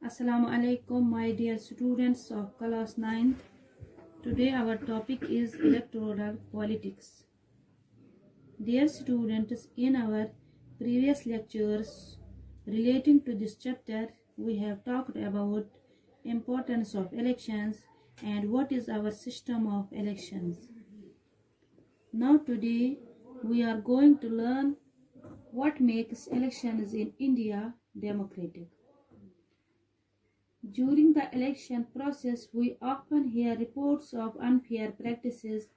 Assalamu alaikum, my dear students of class 9th. Today our topic is electoral politics. Dear students, in our previous lectures relating to this chapter, we have talked about importance of elections and what is our system of elections. Now today we are going to learn what makes elections in India democratic. During the election process, we often hear reports of unfair practices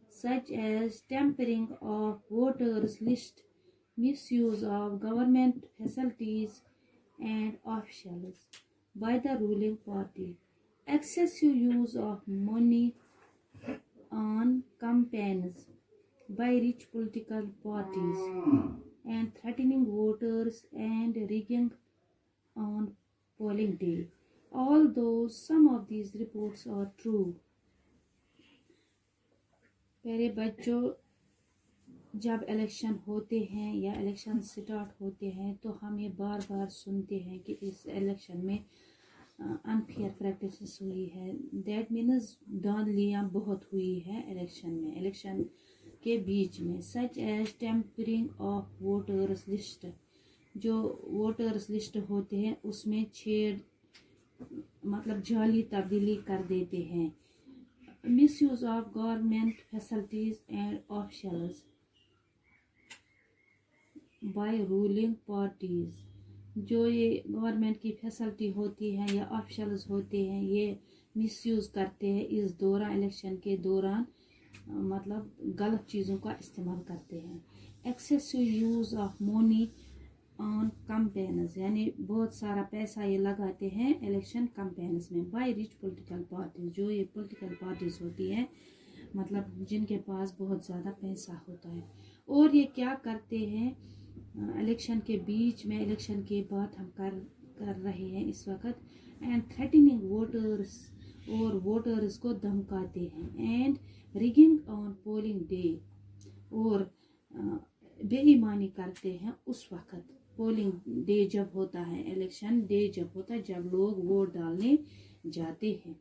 such as tampering of voters' list, misuse of government facilities and officials by the ruling party, excessive use of money on campaigns by rich political parties, and threatening voters and rigging on polling day. Although some of these reports are true. प्यारे बच्चों, जब election होते हैं या election start होते हैं तो हम ये बार बार सुनते हैं कि इस इलेक्शन में अनफेयर प्रैक्टिसेस हुई है. दैट मीन्स धांधलियाँ बहुत हुई है इलेक्शन के बीच में. Such as tampering of voters list, जो वोटर्स लिस्ट होते हैं उसमें छेड़ मतलब जाली तब्दीली कर देते हैं. Misuse of government facilities and officials by ruling parties, जो ये गवर्नमेंट की फैसिलिटी होती है या ऑफिशियल्स होते हैं ये मिसयूज करते हैं इस दौरान, इलेक्शन के दौरान मतलब गलत चीज़ों का इस्तेमाल करते हैं. Excessive use of money on campaigns, यानी बहुत सारा पैसा ये लगाते हैं इलेक्शन कैंपेन्स में. बाय रिच पॉलिटिकल पार्टीज, जो ये पॉलिटिकल पार्टीज होती हैं मतलब जिनके पास बहुत ज़्यादा पैसा होता है. और ये क्या करते हैं इलेक्शन के बीच में, इलेक्शन के बाद हम कर रहे हैं इस वक्त. एंड थ्रेटनिंग वोटर्स, और वोटर्स को धमकाते हैं. And rigging on polling day, और बेईमानी करते हैं उस वक्त. पोलिंग डे जब होता है, इलेक्शन डे जब होता है, जब लोग वोट डालने जाते हैं.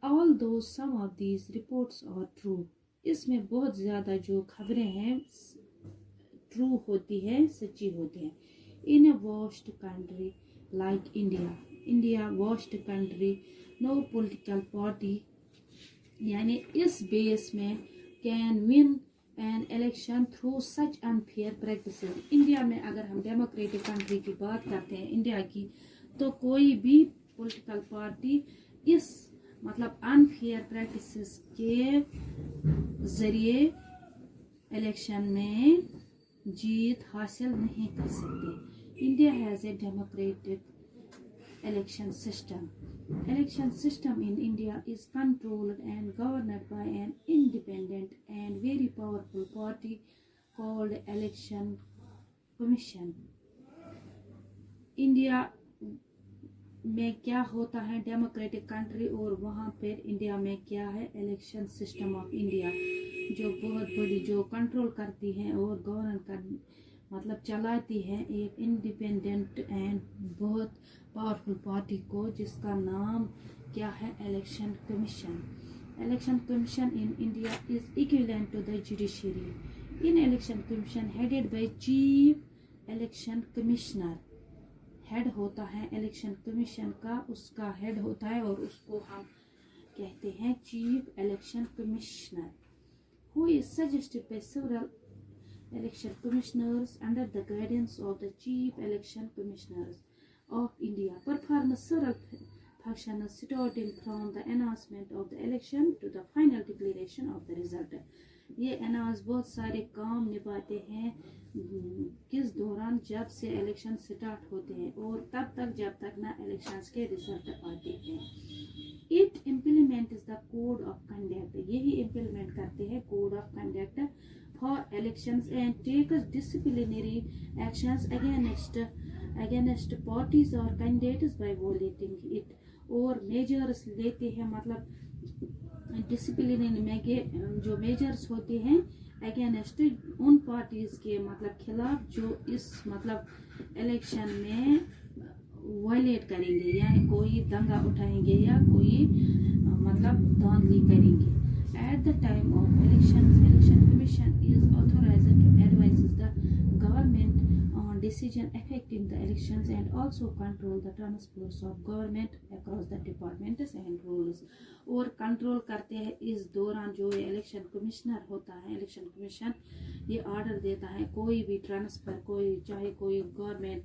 Although some of these reports are true, इसमें बहुत ज़्यादा जो खबरें हैं ट्रू होती है, सच्ची होती हैं. In a vast country like India vast country, no political party, यानी इस बेस में can win an election through such unfair practices. India में अगर हम डेमोक्रेटिक कंट्री की बात करते हैं इंडिया की, तो कोई भी पॉलिटिकल पार्टी इस मतलब अनफेयर प्रैक्टिसेस के ज़रिए इलेक्शन में जीत हासिल नहीं कर सकते. India has a democratic election system. Election system in India is controlled and governed by an independent and very powerful party called Election Commission. India में क्या होता है डेमोक्रेटिक कंट्री, और वहाँ पर इंडिया में क्या है इलेक्शन सिस्टम ऑफ इंडिया, जो बहुत बड़ी जो कंट्रोल करती है और गवर्न कर मतलब चलाती है एक इंडिपेंडेंट एंड बहुत पावरफुल पार्टी को, जिसका नाम क्या है election commission. Election commission in India is equivalent to the judiciary. In election commission headed by chief election commissioner, head होता है इलेक्शन कमीशन का, उसका हेड होता है और उसको हम कहते हैं chief election commissioner, who is suggested by several election commissioners under the guidance of the chief election commissioners of India, perform several functions starting from the announcement of the election to the final declaration of the result. ये announce बहुत सारे काम निभाते हैं किस दौरान, जब से इलेक्शन स्टार्ट होते हैं और तब तक जब तक ना इलेक्शंस के रिजल्ट आते हैं. It implement the code of conduct, यही इम्प्लीमेंट करते हैं code of conduct for elections and takes disciplinary actions against parties और कैंडिडेट्स बाय वॉयलेटिंग इट. और मेजर्स लेते हैं मतलब डिसिप्लिनरी में जो मेजर्स होते हैं अगेंस्ट उन पार्टीज के मतलब खिलाफ जो इस मतलब इलेक्शन में राइट करेंगे या कोई दंगा उठाएंगे या कोई मतलब धांधली करेंगे. At the time of elections, election commission is authorized to advise the government on decision affecting the elections and also control the transfers of government across the departments and rules. और कंट्रोल करते हैं इस दौरान जो election commissioner होता है. Election commission ये order देता है कोई भी ट्रांसफर, कोई चाहे कोई गवर्नमेंट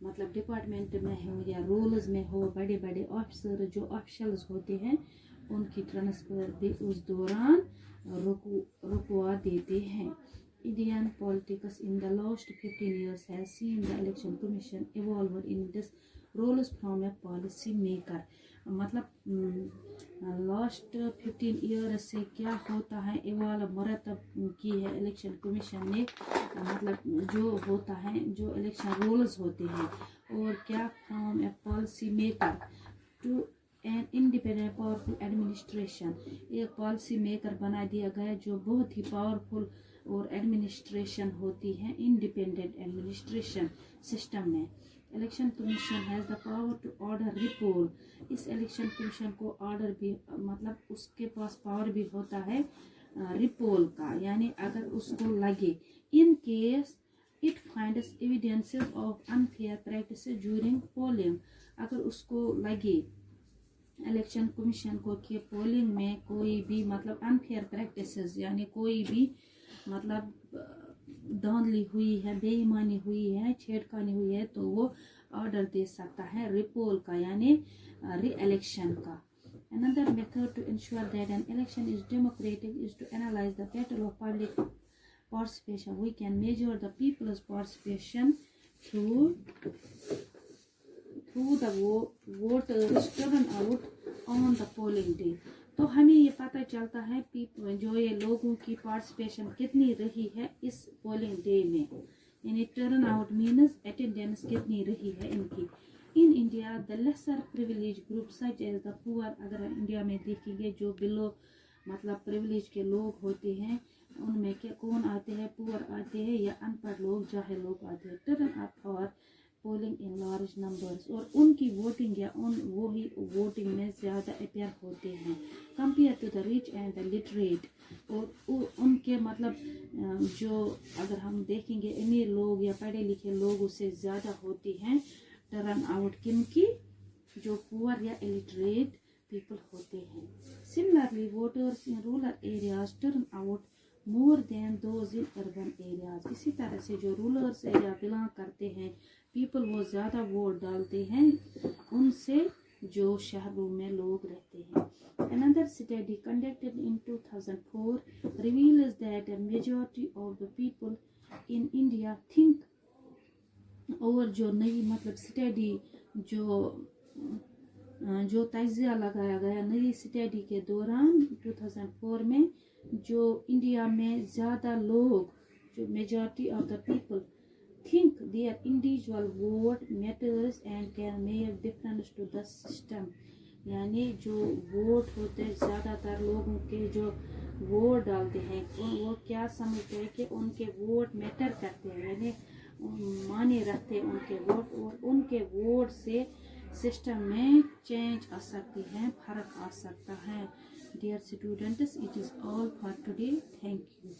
मतलब डिपार्टमेंट में हो या रूल्स में हो, बड़े बड़े ऑफिसर जो ऑफिशियल्स होते हैं उनकी ट्रांसफर भी उस दौरान रुकवा देते हैं. Indian politics in the last 15 years has seen the election commission evolve in this roles from a policy maker. मतलब लास्ट 15 ईयर से क्या होता है, इवाल्व मरतब की है इलेक्शन कमीशन ने. मतलब जो होता है जो इलेक्शन रूल्स होते हैं और क्या from a policy maker to an independent powerful administration. एक पॉलिसी मेकर बना दिया गया जो बहुत ही पावरफुल और एडमिनिस्ट्रेशन होती है इंडिपेंडेंट एडमिनिस्ट्रेशन सिस्टम में. Election commission has the power to order repoll. इस इलेक्शन कमीशन को ऑर्डर भी मतलब उसके पास पावर भी होता है रिपोल का, यानी अगर उसको लगे in case it finds evidences of unfair practice during polling. अगर उसको लगे इलेक्शन कमीशन को कि पोलिंग में कोई भी मतलब अनफेयर प्रैक्टिसेस यानी कोई भी मतलब धांधली हुई है, बेईमानी हुई है, छेड़खानी हुई है, तो वो ऑर्डर दे सकता है रिपोल का यानी री इलेक्शन का. Another method to ensure that an election is democratic is to analyze the pattern of public participation. We can measure the people's participation through the voters turnout on the polling day. तो हमें ये पता चलता है जो ये लोगों की पार्टिसिपेशन कितनी रही है इस पोलिंग डे में, यानी टर्न आउट मीन्स अटेंडेंस कितनी रही है इनकी. In India the lesser privilege group such as the poor. अगर इंडिया में देखेंगे जो बिलो मतलब प्रिविलेज के लोग होते हैं उनमें क्या कौन आते हैं, पुअर आते हैं या अनपढ़ लोग, जाहिल लोग आते हैं. Turn up for polling in large numbers. और उनकी वोटिंग या वही वोटिंग में ज़्यादा अपेयर होते हैं compare to the rich and the literate. और उनके मतलब जो अगर हम देखेंगे अमीर लोग या पढ़े लिखे लोग उससे ज़्यादा होती हैं टर्न आउट किनकी, जो पुअर या इलिटरेट पीपल होते हैं. Similarly voters in rural areas turn out more than those in urban areas. इसी तरह से जो रूरल्स एरिया बिलोंग करते हैं पीपल वो ज़्यादा वोट डालते हैं उनसे जो शहरों में लोग रहते हैं. Another study conducted in 2004 reveals that a majority of the people in India think. और जो नई मतलब स्टडी जो तज्जिया लगाया गया नई स्टडी के दौरान 2004 में, जो इंडिया में ज़्यादा लोग जो majority of the people think their individual vote matters and can make difference to the system. यानी जो वोट होते हैं ज़्यादातर लोगों के जो वोट डालते हैं वो क्या समझते हैं कि उनके वोट मैटर करते हैं, यानी माने रखते हैं उनके वोट और उनके वोट से सिस्टम में चेंज आ सकती है, फर्क आ सकता है. Dear students, it is all for today. Thank you.